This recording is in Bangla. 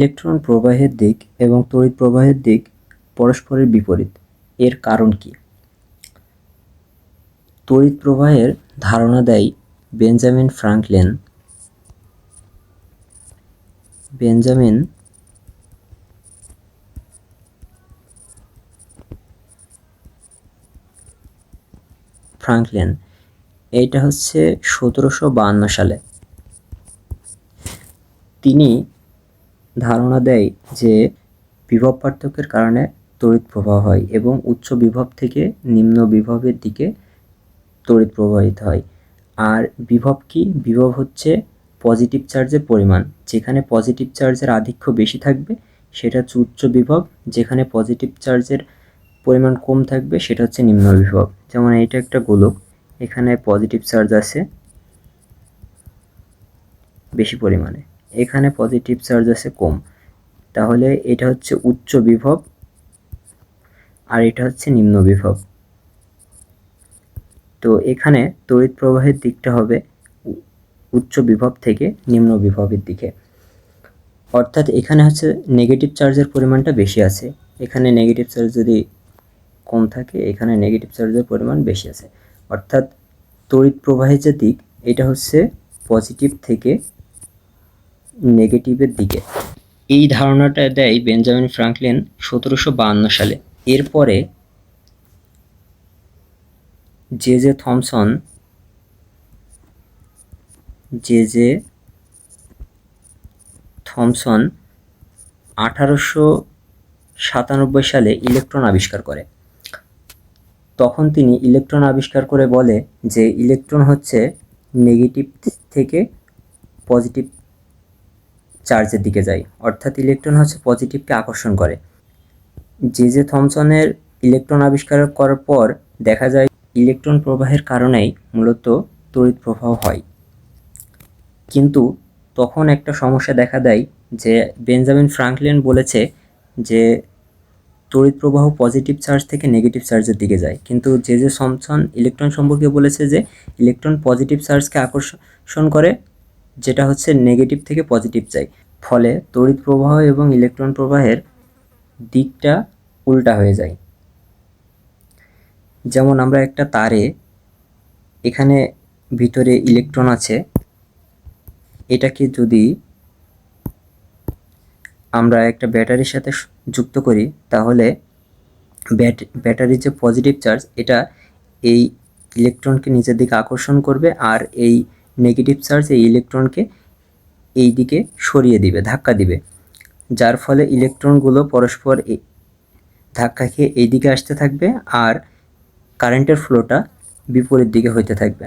ইলেকট্রন প্রবাহের দিক এবং তড়িৎ প্রবাহের দিক পরস্পরের বিপরীত। এর কারণ কি? তড়িৎ প্রবাহের ধারণা দেয় বেঞ্জামিন ফ্রাঙ্কলিন। এটা হচ্ছে 1752 সালে। তিনি ধারণা দেয় যে বিভব পার্থক্যের কারণে তড়িৎ প্রবাহ হয় এবং উচ্চ বিভব থেকে নিম্ন বিভবের দিকে তড়িৎ প্রবাহিত হয়। আর বিভব কি? বিভব হচ্ছে পজিটিভ চার্জের পরিমাণ। যেখানে পজিটিভ চার্জের আধিক্য বেশি থাকবে সেটা হচ্ছে উচ্চ বিভব, যেখানে পজিটিভ চার্জের পরিমাণ কম থাকবে সেটা হচ্ছে নিম্ন বিভব। যেমন এটা একটা গোলক, এখানে পজিটিভ চার্জ আছে বেশি পরিমাণে, এখানে পজিটিভ চার্জ আছে কম, তাহলে এটা হচ্ছে উচ্চ বিভব আর এটা হচ্ছে নিম্ন বিভব। তো এখানে তড়িৎ প্রবাহের দিকটা হবে উচ্চ বিভব থেকে নিম্ন বিভবের দিকে। অর্থাৎ এখানে হচ্ছে নেগেটিভ চার্জের পরিমাণটা বেশি আছে, এখানে নেগেটিভ চার্জ যদি কম থাকে এখানে নেগেটিভ চার্জের পরিমাণ বেশি আছে। অর্থাৎ তড়িৎ প্রবাহের যে দিক এটা হচ্ছে পজিটিভ থেকে নেগেটিভের দিকে। এই ধারণাটা দেয় বেঞ্জামিন ফ্রাঙ্কলিন 1752 সালে। এরপরে জে জে থমসন 1897 সালে ইলেকট্রন আবিষ্কার করে। তখন তিনি ইলেকট্রন আবিষ্কার করে বলে যে ইলেকট্রন হচ্ছে নেগেটিভ থেকে পজিটিভ চার্জের দিকে যায়, অর্থাৎ ইলেকট্রন হচ্ছে পজিটিভকে আকর্ষণ করে। জে জে থমসনের ইলেকট্রন আবিষ্কার করার পর দেখা যায় ইলেকট্রন প্রবাহের কারণেই মূলত তড়িৎ প্রবাহ হয়। কিন্তু তখন একটা সমস্যা দেখা দেয় যে বেঞ্জামিন ফ্রাঙ্কলিন বলেছে যে তড়িৎ প্রবাহ পজিটিভ চার্জ থেকে নেগেটিভ চার্জের দিকে যায়, কিন্তু জে জে থমসন ইলেকট্রন সম্পর্কে বলেছে যে ইলেকট্রন পজিটিভ চার্জকে আকর্ষণ করে, যেটা হচ্ছে নেগেটিভ থেকে পজিটিভ যায়। ফলে তড়িৎ প্রবাহ এবং ইলেকট্রন প্রবাহের দিকটা উল্টা হয়ে যায়। যেমন আমরা একটা তারে, এখানে ভিতরে ইলেকট্রন আছে, এটাকে যদি আমরা একটা ব্যাটারির সাথে যুক্ত করি তাহলে ব্যাটারির যে পজিটিভ চার্জ এটা এই ইলেকট্রনকে নিচের দিকে আকর্ষণ করবে, আর এই নেগেটিভ চার্জ এই ইলেকট্রনকে এই দিকে সরিয়ে দিবে, ধাক্কা দিবে, যার ফলে ইলেকট্রনগুলো পরস্পর ধাক্কা খেয়ে এই দিকে আসতে থাকবে আর কারেন্টের ফ্লোটা বিপরীত দিকে হইতে থাকবে।